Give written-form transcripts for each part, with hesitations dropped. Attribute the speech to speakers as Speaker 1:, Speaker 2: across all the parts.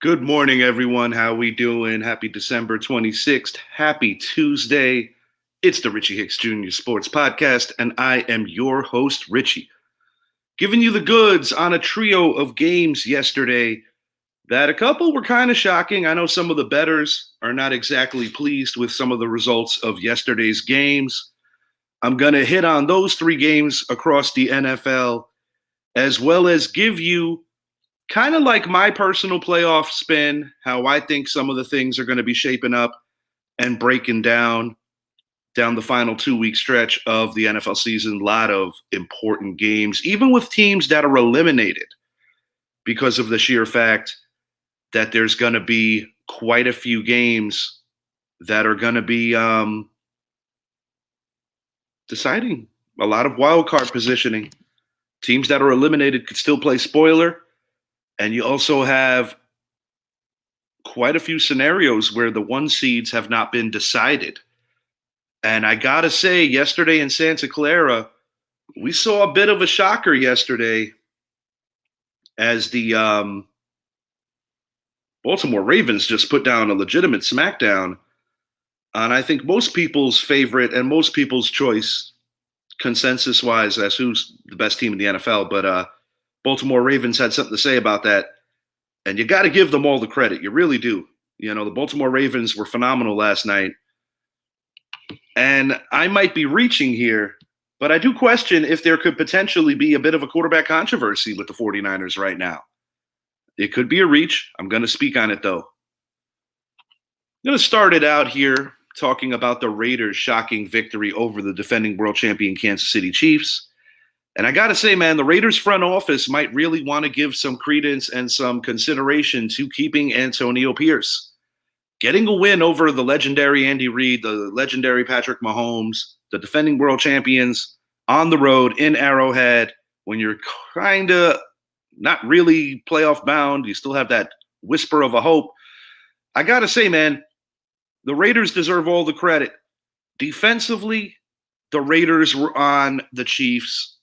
Speaker 1: Good morning, everyone. How we doing? Happy December 26th. Happy Tuesday. It's the Richie Hicks Jr. Sports Podcast, and I am your host, Richie. Giving you the goods on a trio of games yesterday that a couple were kind of shocking. I know some of the bettors are not exactly pleased with some of the results of yesterday's games. I'm going to hit on those three games across the NFL, as well as give you kind of like my personal playoff spin, how I think some of the things are going to be shaping up and breaking down the final 2 week stretch of the NFL season. A lot of important games, even with teams that are eliminated because of the sheer fact that there's going to be quite a few games that are going to be deciding a lot of wild card positioning. Teams that are eliminated could still play spoiler. And you also have quite a few scenarios where the one seeds have not been decided. And I got to say, yesterday in Santa Clara, we saw a bit of a shocker yesterday as the Baltimore Ravens just put down a legitimate smackdown on, I think, most people's favorite and most people's choice, consensus-wise, as who's the best team in the NFL. But Baltimore Ravens had something to say about that. And you got to give them all the credit. You really do. You know, the Baltimore Ravens were phenomenal last night. And I might be reaching here, but I do question if there could potentially be a bit of a quarterback controversy with the 49ers right now. It could be a reach. I'm going to speak on it, though. I'm going to start it out here talking about the Raiders' shocking victory over the defending world champion Kansas City Chiefs. And I got to say, man, the Raiders front office might really want to give some credence and some consideration to keeping Antonio Pierce. Getting a win over the legendary Andy Reid, the legendary Patrick Mahomes, the defending world champions on the road in Arrowhead, when you're kind of not really playoff bound, you still have that whisper of a hope. I got to say, man, the Raiders deserve all the credit. Defensively, the Raiders were on the Chiefs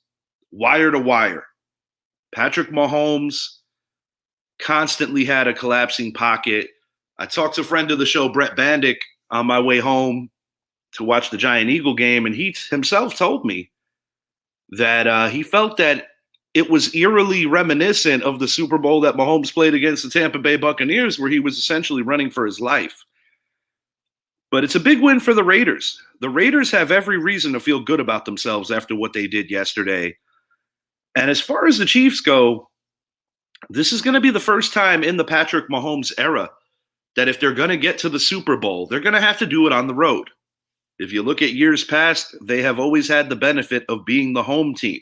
Speaker 1: wire to wire. Patrick Mahomes constantly had a collapsing pocket. I talked to a friend of the show, Brett Bandick, on my way home to watch the Giant Eagle game, and he himself told me that he felt that it was eerily reminiscent of the Super Bowl that Mahomes played against the Tampa Bay Buccaneers, where he was essentially running for his life. But it's a big win for the Raiders. The Raiders have every reason to feel good about themselves after what they did yesterday. And as far as the Chiefs go, this is going to be the first time in the Patrick Mahomes era that if they're going to get to the Super Bowl, they're going to have to do it on the road. If you look at years past, they have always had the benefit of being the home team.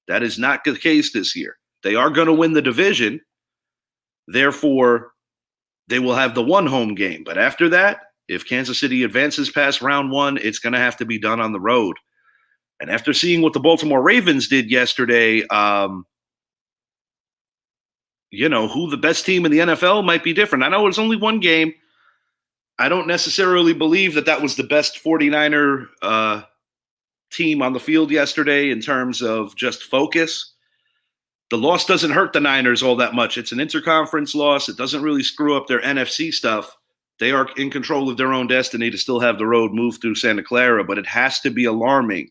Speaker 1: That is not the case this year. They are going to win the division. Therefore, they will have the one home game. But after that, if Kansas City advances past round one, it's going to have to be done on the road. And after seeing what the Baltimore Ravens did yesterday, who the best team in the NFL might be different. I know it's only one game. I don't necessarily believe that was the best 49er team on the field yesterday in terms of just focus. The loss doesn't hurt the Niners all that much. It's an interconference loss. It doesn't really screw up their NFC stuff. They are in control of their own destiny to still have the road move through Santa Clara, but it has to be alarming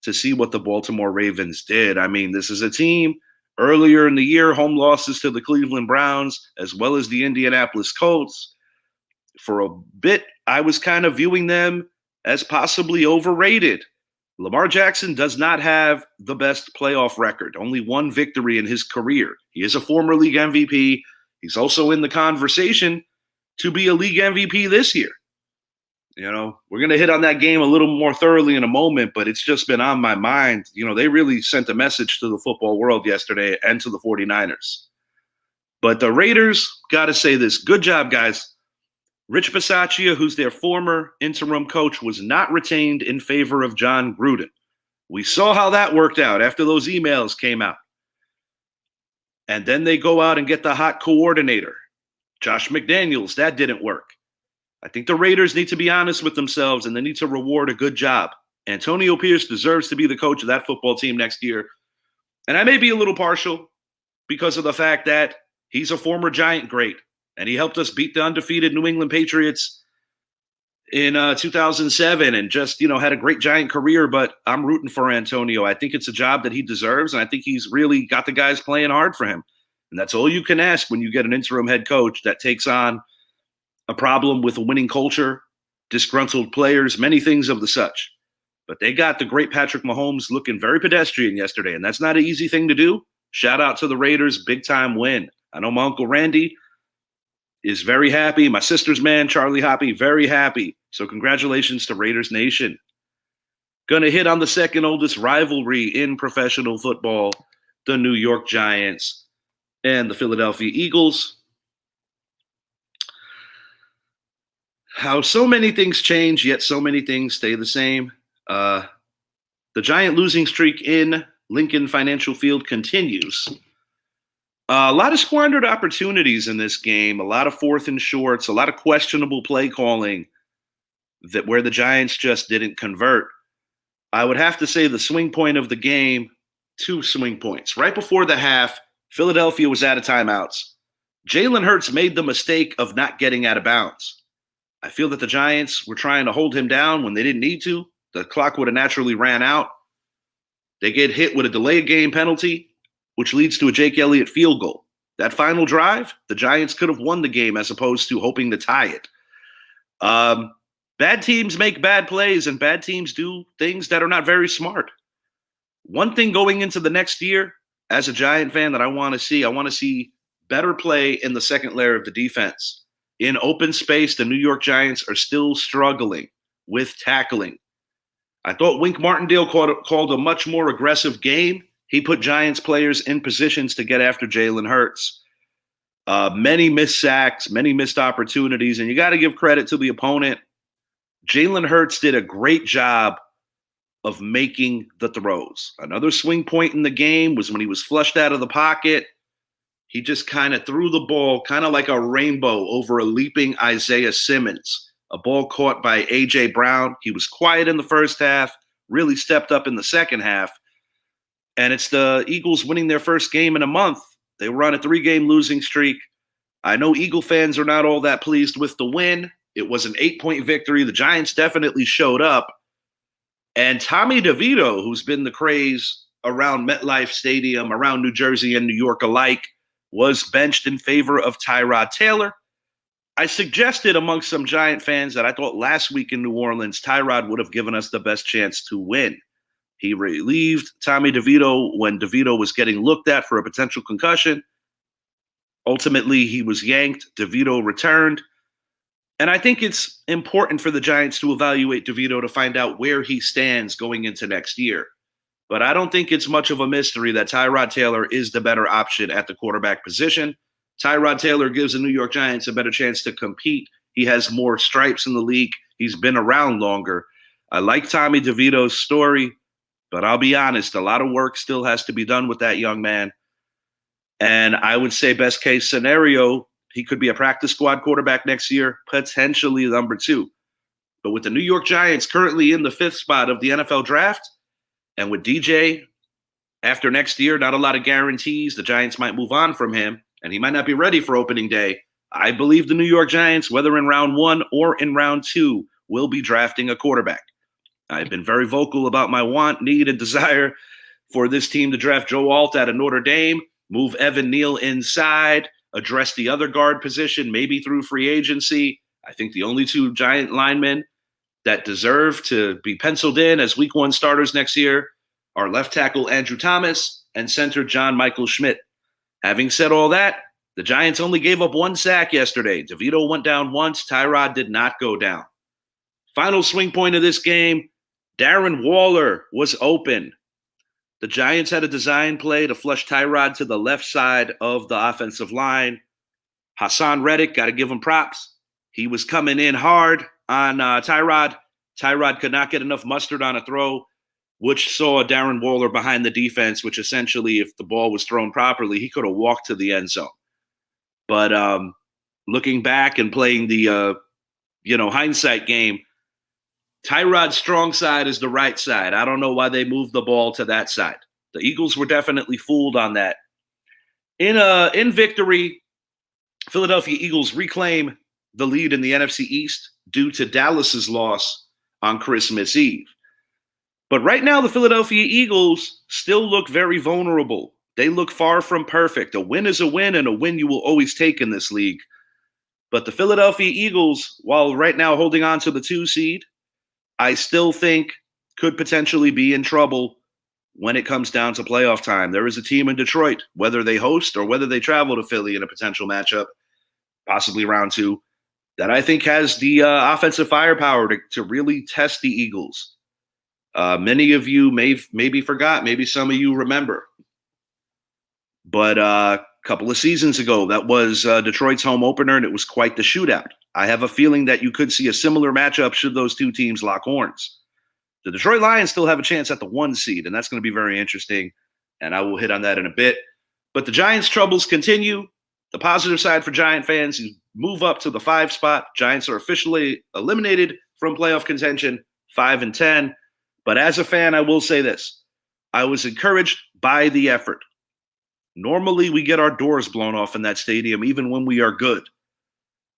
Speaker 1: to see what the Baltimore Ravens did. I mean, this is a team earlier in the year, home losses to the Cleveland Browns, as well as the Indianapolis Colts. For a bit, I was kind of viewing them as possibly overrated. Lamar Jackson does not have the best playoff record, only one victory in his career. He is a former league MVP. He's also in the conversation to be a league MVP this year. We're going to hit on that game a little more thoroughly in a moment, but it's just been on my mind. They really sent a message to the football world yesterday and to the 49ers. But the Raiders, got to say this. Good job, guys. Rich Bisaccia, who's their former interim coach, was not retained in favor of John Gruden. We saw how that worked out after those emails came out. And then they go out and get the hot coordinator, Josh McDaniels. That didn't work. I think the Raiders need to be honest with themselves, and they need to reward a good job. Antonio Pierce deserves to be the coach of that football team next year. And I may be a little partial because of the fact that he's a former Giant great. And he helped us beat the undefeated New England Patriots in 2007 and just, had a great Giant career. But I'm rooting for Antonio. I think it's a job that he deserves, and I think he's really got the guys playing hard for him. And that's all you can ask when you get an interim head coach that takes on a problem with a winning culture, disgruntled players, many things of the such. But they got the great Patrick Mahomes looking very pedestrian yesterday, and that's not an easy thing to do. Shout out to the Raiders, big-time win. I know my Uncle Randy is very happy. My sister's man, Charlie Hoppy, very happy. So congratulations to Raiders Nation. Going to hit on the second oldest rivalry in professional football, the New York Giants and the Philadelphia Eagles. How so many things change, yet so many things stay the same. The Giant losing streak in Lincoln Financial Field continues. A lot of squandered opportunities in this game, a lot of fourth and shorts, a lot of questionable play calling where the Giants just didn't convert. I would have to say the swing point of the game, 2 swing points. Right before the half, Philadelphia was out of timeouts. Jalen Hurts made the mistake of not getting out of bounds. I feel that the Giants were trying to hold him down when they didn't need to. The clock would have naturally ran out. They get hit with a delayed game penalty, which leads to a Jake Elliott field goal. That final drive, the Giants could have won the game as opposed to hoping to tie it. Bad teams make bad plays, and bad teams do things that are not very smart. One thing going into the next year, as a Giant fan, that I want to see better play in the second layer of the defense. In open space, the New York Giants are still struggling with tackling. I thought Wink Martindale called a much more aggressive game. He put Giants players in positions to get after Jalen Hurts. Many missed sacks, many missed opportunities, and you got to give credit to the opponent. Jalen Hurts did a great job of making the throws. Another swing point in the game was when he was flushed out of the pocket. He just kind of threw the ball kind of like a rainbow over a leaping Isaiah Simmons. A ball caught by A.J. Brown. He was quiet in the first half, really stepped up in the second half. And it's the Eagles winning their first game in a month. They were on a 3-game losing streak. I know Eagle fans are not all that pleased with the win. It was an 8-point victory. The Giants definitely showed up. And Tommy DeVito, who's been the craze around MetLife Stadium, around New Jersey and New York alike, was benched in favor of Tyrod Taylor. I suggested amongst some Giant fans that I thought last week in New Orleans, Tyrod would have given us the best chance to win. He relieved Tommy DeVito when DeVito was getting looked at for a potential concussion. Ultimately, he was yanked. DeVito returned. And I think it's important for the Giants to evaluate DeVito to find out where he stands going into next year. But I don't think it's much of a mystery that Tyrod Taylor is the better option at the quarterback position. Tyrod Taylor gives the New York Giants a better chance to compete. He has more stripes in the league. He's been around longer. I like Tommy DeVito's story, but I'll be honest, a lot of work still has to be done with that young man. And I would say best case scenario, he could be a practice squad quarterback next year, potentially number 2. But with the New York Giants currently in the 5th spot of the NFL draft, and with DJ after next year, not a lot of guarantees. The Giants might move on from him, and he might not be ready for opening day. I believe the New York Giants, whether in round 1 or in round 2, will be drafting a quarterback. I've been very vocal about my want, need, and desire for this team to draft Joe Alt out of Notre Dame, move Evan Neal inside, address the other guard position, maybe through free agency. I think the only 2 Giant linemen that deserve to be penciled in as week 1 starters next year are left tackle Andrew Thomas and center John Michael Schmidt. Having said all that, the Giants only gave up 1 sack yesterday. DeVito went down once. Tyrod did not go down. Final swing point of this game, Darren Waller was open. The Giants had a design play to flush Tyrod to the left side of the offensive line. Hassan Reddick, got to give him props. He was coming in hard on Tyrod. Tyrod could not get enough mustard on a throw, which saw Darren Waller behind the defense, which essentially, if the ball was thrown properly, he could have walked to the end zone. But looking back and playing the, hindsight game, Tyrod's strong side is the right side. I don't know why they moved the ball to that side. The Eagles were definitely fooled on that. In victory, Philadelphia Eagles reclaim the lead in the NFC East due to Dallas's loss on Christmas Eve. But right now, the Philadelphia Eagles still look very vulnerable. They look far from perfect. A win is a win, and a win you will always take in this league. But the Philadelphia Eagles, while right now holding on to the 2 seed, I still think could potentially be in trouble when it comes down to playoff time. There is a team in Detroit, whether they host or whether they travel to Philly in a potential matchup, possibly round 2, that I think has the offensive firepower to really test the Eagles. Many of you maybe forgot, maybe some of you remember. But a couple of seasons ago, that was Detroit's home opener, and it was quite the shootout. I have a feeling that you could see a similar matchup should those 2 teams lock horns. The Detroit Lions still have a chance at the 1 seed, and that's going to be very interesting, and I will hit on that in a bit. But the Giants' troubles continue. The positive side for Giant fans, you move up to the 5 spot. Giants are officially eliminated from playoff contention, 5-10. But as a fan, I will say this. I was encouraged by the effort. Normally, we get our doors blown off in that stadium, even when we are good.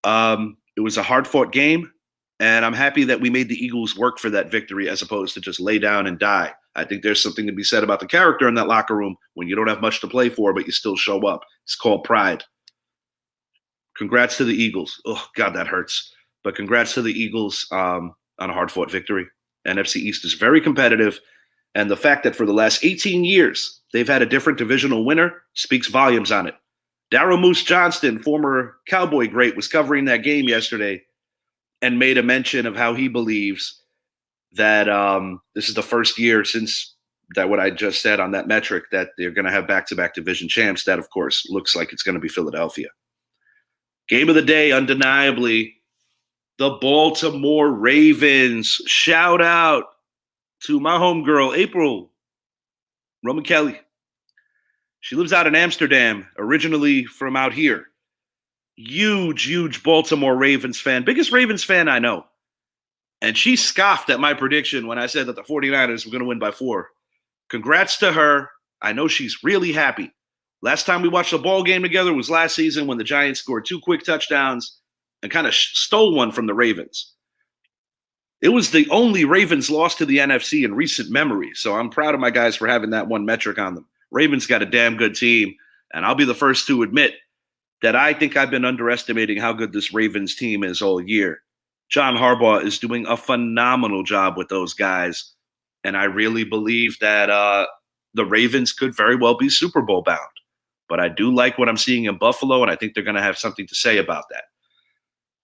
Speaker 1: It was a hard-fought game, and I'm happy that we made the Eagles work for that victory as opposed to just lay down and die. I think there's something to be said about the character in that locker room when you don't have much to play for, but you still show up. It's called pride. Congrats to the Eagles. Oh, God, that hurts. But congrats to the Eagles on a hard-fought victory. NFC East is very competitive, and the fact that for the last 18 years they've had a different divisional winner speaks volumes on it. Daryl Moose Johnston, former Cowboy great, was covering that game yesterday and made a mention of how he believes that this is the first year since that what I just said on that metric that they're going to have back-to-back division champs. That, of course, looks like it's going to be Philadelphia. Game of the day, undeniably, the Baltimore Ravens. Shout out to my homegirl, April Roman Kelly. She lives out in Amsterdam, originally from out here. Huge Baltimore Ravens fan. Biggest Ravens fan I know. And she scoffed at my prediction when I said that the 49ers were going to win by 4. Congrats to her. I know she's really happy. Last time we watched a ball game together was last season when the Giants scored 2 quick touchdowns and kind of stole one from the Ravens. It was the only Ravens loss to the NFC in recent memory, so I'm proud of my guys for having that one metric on them. Ravens got a damn good team, and I'll be the first to admit that I think I've been underestimating how good this Ravens team is all year. John Harbaugh is doing a phenomenal job with those guys, and I really believe that the Ravens could very well be Super Bowl bound. But I do like what I'm seeing in Buffalo, and I think they're going to have something to say about that.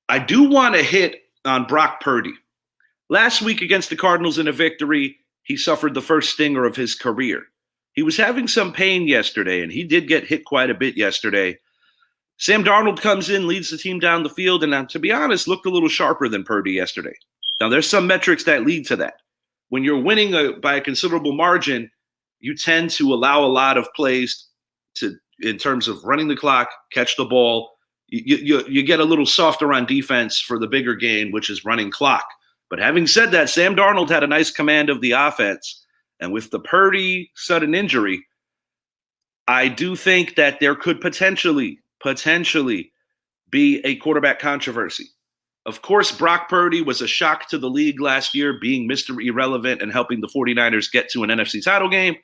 Speaker 1: I do want to hit on Brock Purdy. Last week against the Cardinals in a victory, he suffered the first stinger of his career. He was having some pain yesterday, and he did get hit quite a bit yesterday. Sam Darnold comes in, leads the team down the field, and to be honest, looked a little sharper than Purdy yesterday. Now, there's some metrics that lead to that. When you're winning by a considerable margin, you tend to allow a lot of plays in terms of running the clock, catch the ball. You get a little softer on defense for the bigger game, which is running clock. But having said that, Sam Darnold had a nice command of the offense. And with the Purdy sudden injury, I do think that there could potentially be a quarterback controversy. Of course, Brock Purdy was a shock to the league last year, being Mr. Irrelevant and helping the 49ers get to an NFC title game.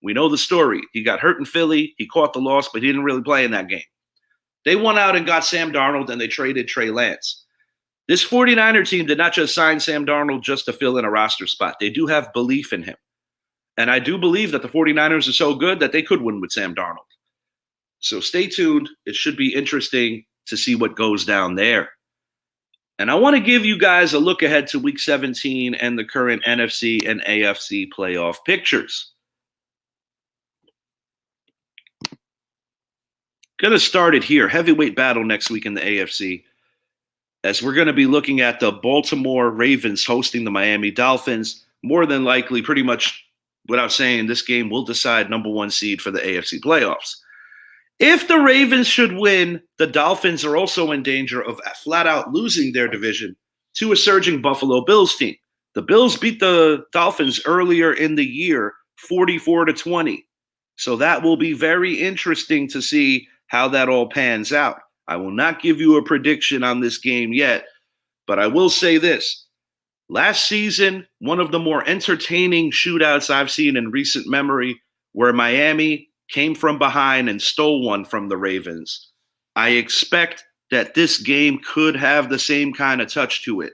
Speaker 1: We know the story. He got hurt in Philly. He caught the loss, but he didn't really play in that game. They went out and got Sam Darnold, and they traded Trey Lance. This 49er team did not just sign Sam Darnold just to fill in a roster spot. They do have belief in him. And I do believe that the 49ers are so good that they could win with Sam Darnold. So stay tuned. It should be interesting to see what goes down there. And I want to give you guys a look ahead to Week 17 and the current NFC and AFC playoff pictures. Going to start it here. Heavyweight battle next week in the AFC. As we're going to be looking at the Baltimore Ravens hosting the Miami Dolphins. More than likely, pretty much without saying, this game will decide number 1 seed for the AFC playoffs. If the Ravens should win, the Dolphins are also in danger of flat out losing their division to a surging Buffalo Bills team. The Bills beat the Dolphins earlier in the year, 44-20. So that will be very interesting to see how that all pans out. I will not give you a prediction on this game yet, but I will say this. Last season, one of the more entertaining shootouts I've seen in recent memory, where Miami came from behind and stole one from the Ravens. I expect that this game could have the same kind of touch to it.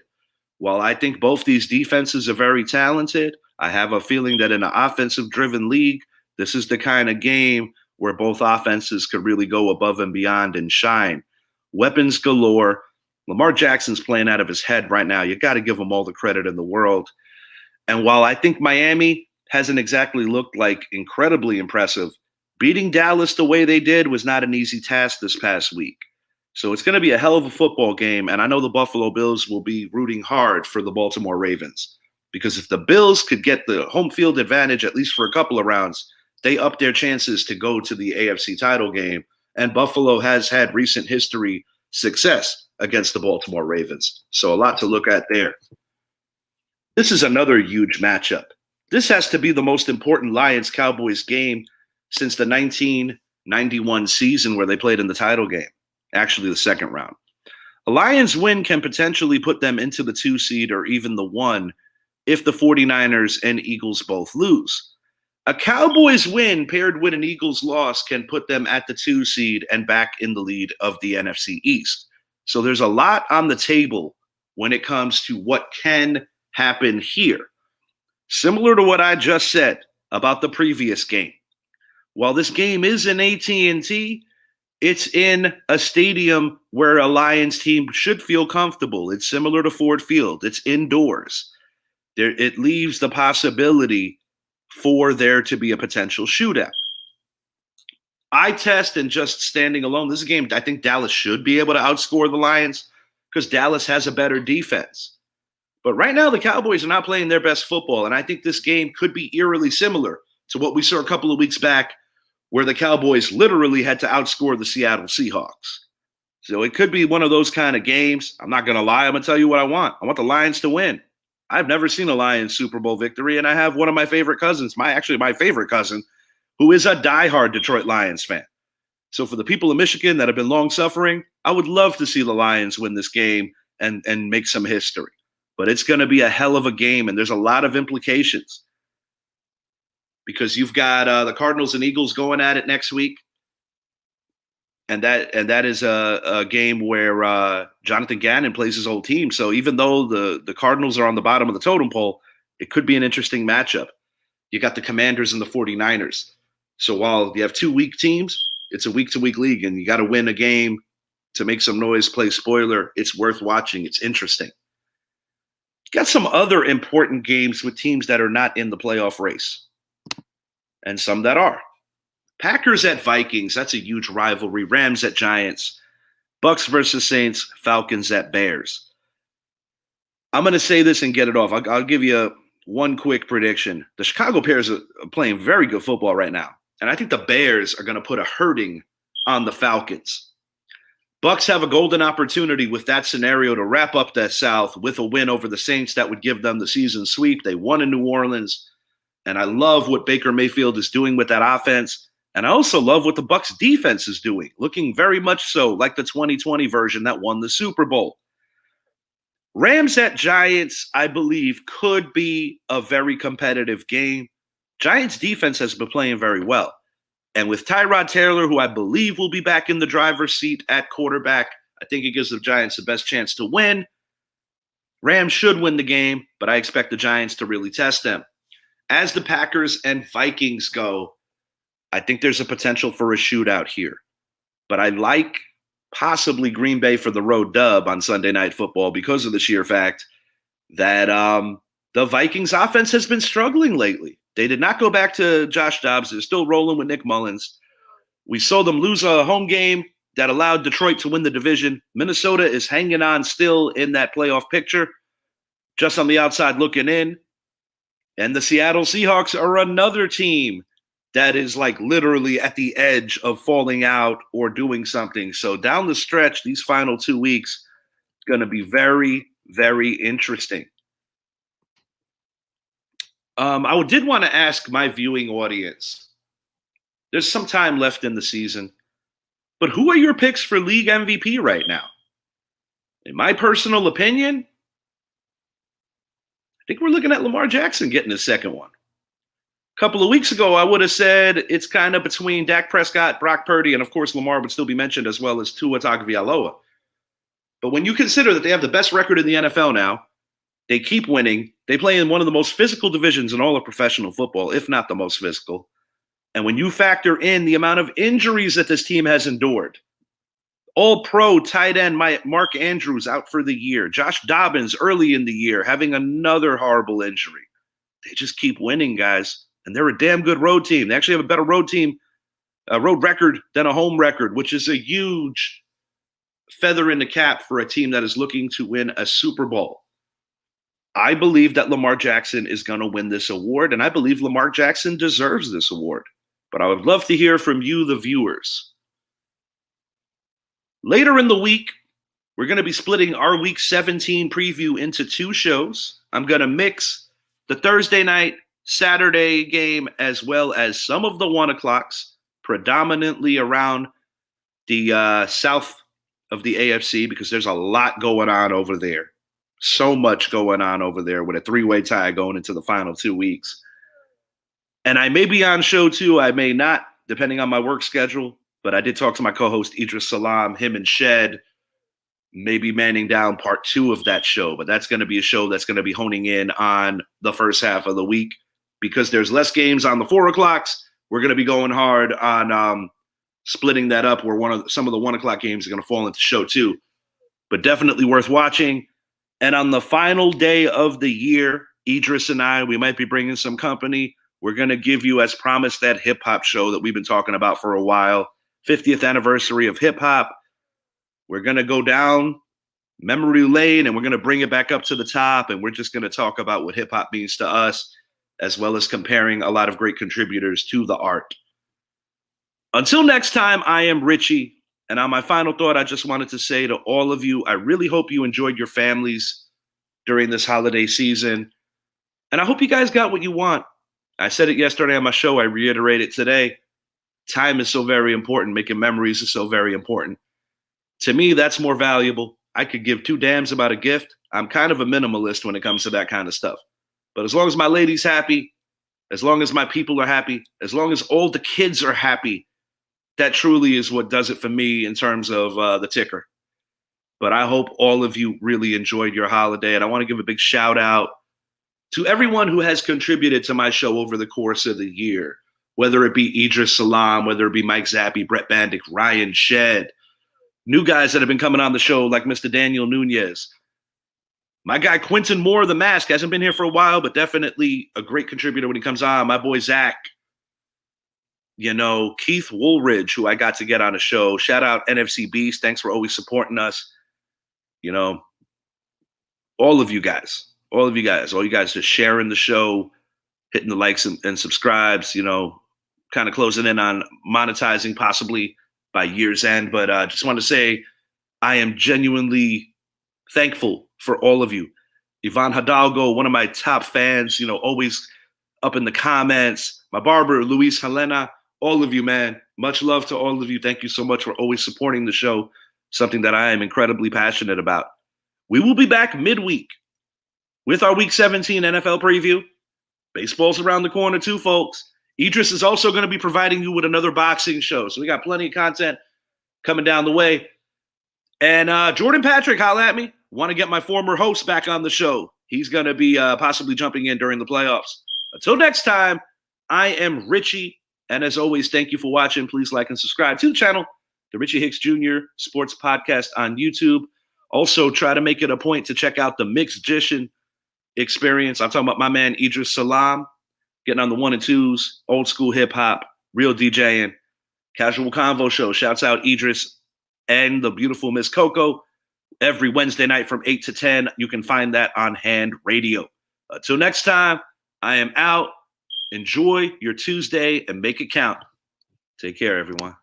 Speaker 1: While I think both these defenses are very talented, I have a feeling that in an offensive-driven league, this is the kind of game where both offenses could really go above and beyond and shine. Weapons galore. Lamar Jackson's playing out of his head right now. You got to give him all the credit in the world. And while I think Miami hasn't exactly looked like incredibly impressive, beating Dallas the way they did was not an easy task this past week. So it's going to be a hell of a football game, and I know the Buffalo Bills will be rooting hard for the Baltimore Ravens. Because if the Bills could get the home field advantage, at least for a couple of rounds, they up their chances to go to the AFC title game. And Buffalo has had recent history success against the Baltimore Ravens. So a lot to look at there. This is another huge matchup. This has to be the most important Lions-Cowboys game since the 1991 season where they played in the title game, actually the second round. A Lions win can potentially put them into the 2 seed or even the 1 if the 49ers and Eagles both lose. A Cowboys win paired with an Eagles loss can put them at the 2 seed and back in the lead of the NFC East. So there's a lot on the table when it comes to what can happen here. Similar to what I just said about the previous game. While this game is in AT&T, it's in a stadium where a Lions team should feel comfortable. It's similar to Ford Field. It's indoors. It leaves the possibility for there to be a potential shootout. Eye test and just standing alone, this is a game I think Dallas should be able to outscore the Lions because Dallas has a better defense. But right now, the Cowboys are not playing their best football, and I think this game could be eerily similar to what we saw a couple of weeks back where the Cowboys literally had to outscore the Seattle Seahawks. So it could be one of those kind of games. I'm not going to lie. I'm going to tell you what I want. I want the Lions to win. I've never seen a Lions Super Bowl victory, and I have one of my favorite cousins, my favorite cousin, who is a diehard Detroit Lions fan. So for the people of Michigan that have been long suffering, I would love to see the Lions win this game and make some history. But it's going to be a hell of a game, and there's a lot of implications because you've got the Cardinals and Eagles going at it next week. And that is a game where Jonathan Gannon plays his old team. So even though the Cardinals are on the bottom of the totem pole, it could be an interesting matchup. You got the Commanders and the 49ers. So while you have 2 weak teams, it's a week-to-week league, and you got to win a game to make some noise, play spoiler. It's worth watching. It's interesting. Got some other important games with teams that are not in the playoff race, and some that are. Packers at Vikings, that's a huge rivalry. Rams at Giants. Bucks versus Saints. Falcons at Bears. I'm going to say this and get it off. I'll give you one quick prediction. The Chicago Bears are playing very good football right now, and I think the Bears are going to put a hurting on the Falcons. Bucks have a golden opportunity with that scenario to wrap up that South with a win over the Saints that would give them the season sweep. They won in New Orleans, and I love what Baker Mayfield is doing with that offense. And I also love what the Bucs defense is doing, looking very much so like the 2020 version that won the Super Bowl. Rams at Giants, I believe, could be a very competitive game. Giants defense has been playing very well. And with Tyrod Taylor, who I believe will be back in the driver's seat at quarterback, I think it gives the Giants the best chance to win. Rams should win the game, but I expect the Giants to really test them. As the Packers and Vikings go, I think there's a potential for a shootout here. But I like possibly Green Bay for the road dub on Sunday Night Football because of the sheer fact that the Vikings offense has been struggling lately. They did not go back to Josh Dobbs. They're still rolling with Nick Mullins. We saw them lose a home game that allowed Detroit to win the division. Minnesota is hanging on still in that playoff picture, just on the outside looking in. And the Seattle Seahawks are another team that is like literally at the edge of falling out or doing something. So down the stretch, these final 2 weeks, it's going to be very, very interesting. I did want to ask my viewing audience. There's some time left in the season. But who are your picks for league MVP right now? In my personal opinion, I think we're looking at Lamar Jackson getting his second one. A couple of weeks ago, I would have said it's kind of between Dak Prescott, Brock Purdy, and of course Lamar would still be mentioned as well as Tua Tagovailoa. But when you consider that they have the best record in the NFL now, they keep winning, they play in one of the most physical divisions in all of professional football, if not the most physical. And when you factor in the amount of injuries that this team has endured, All-Pro tight end Mark Andrews out for the year, Josh Dobbins early in the year having another horrible injury. They just keep winning, guys. And they're a damn good road team. They actually have a better road record than a home record, which is a huge feather in the cap for a team that is looking to win a Super Bowl. I believe that Lamar Jackson is going to win this award, and I believe Lamar Jackson deserves this award. But I would love to hear from you, the viewers. Later in the week, we're going to be splitting our Week 17 preview into two shows. I'm going to mix the Thursday night, Saturday game, as well as some of the 1 o'clocks, predominantly around the south of the AFC, because there's a lot going on over there. So much going on over there with a 3-way tie going into the final 2 weeks. And I may be on show too. I may not, depending on my work schedule. But I did talk to my co-host Idris Salam, him and Shed, maybe manning down part 2 of that show. But that's going to be a show that's going to be honing in on the first half of the week, because there's less games on the 4 o'clocks. We're going to be going hard on splitting that up, where some of the 1 o'clock games are going to fall into show 2. But definitely worth watching. And on the final day of the year, Idris and I, we might be bringing some company. We're going to give you, as promised, that hip-hop show that we've been talking about for a while. 50th anniversary of hip-hop. We're going to go down memory lane, and we're going to bring it back up to the top, and we're just going to talk about what hip-hop means to us, as well as comparing a lot of great contributors to the art. Until next time, I am Richie. And on my final thought, I just wanted to say to all of you, I really hope you enjoyed your families during this holiday season. And I hope you guys got what you want. I said it yesterday on my show. I reiterate it today. Time is so very important. Making memories is so very important. To me, that's more valuable. I could give 2 damns about a gift. I'm kind of a minimalist when it comes to that kind of stuff. But as long as my lady's happy, as long as my people are happy, as long as all the kids are happy, that truly is what does it for me in terms of the ticker. But I hope all of you really enjoyed your holiday. And I want to give a big shout out to everyone who has contributed to my show over the course of the year, whether it be Idris Salam, whether it be Mike Zappi, Brett Bandick, Ryan Shed, new guys that have been coming on the show like Mr. Daniel Nunez. My guy Quentin Moore, the Mask, hasn't been here for a while, but definitely a great contributor when he comes on. My boy Zach. Keith Woolridge, who I got to get on a show. Shout out NFC Beast. Thanks for always supporting us. All of you guys just sharing the show, hitting the likes and subscribes, kind of closing in on monetizing possibly by year's end. But I just want to say I am genuinely thankful for all of you. Ivan Hidalgo, one of my top fans, always up in the comments. My barber, Luis Helena. All of you, man. Much love to all of you. Thank you so much for always supporting the show, something that I am incredibly passionate about. We will be back midweek with our Week 17 NFL preview. Baseball's around the corner too, folks. Idris is also going to be providing you with another boxing show. So we got plenty of content coming down the way. And Jordan Patrick, holla at me. Want to get my former host back on the show. He's going to be possibly jumping in during the playoffs. Until next time, I am Richie. And as always, thank you for watching. Please like and subscribe to the channel, the Richie Hicks Jr. Sports Podcast on YouTube. Also, try to make it a point to check out the Mixed Edition experience. I'm talking about my man Idris Salam, getting on the 1 and 2s, old school hip hop, real DJing, casual convo show. Shouts out Idris and the beautiful Miss Coco every Wednesday night from 8 to 10. You can find that on Hand Radio. Until next time, I am out. Enjoy your Tuesday and make it count. Take care, everyone.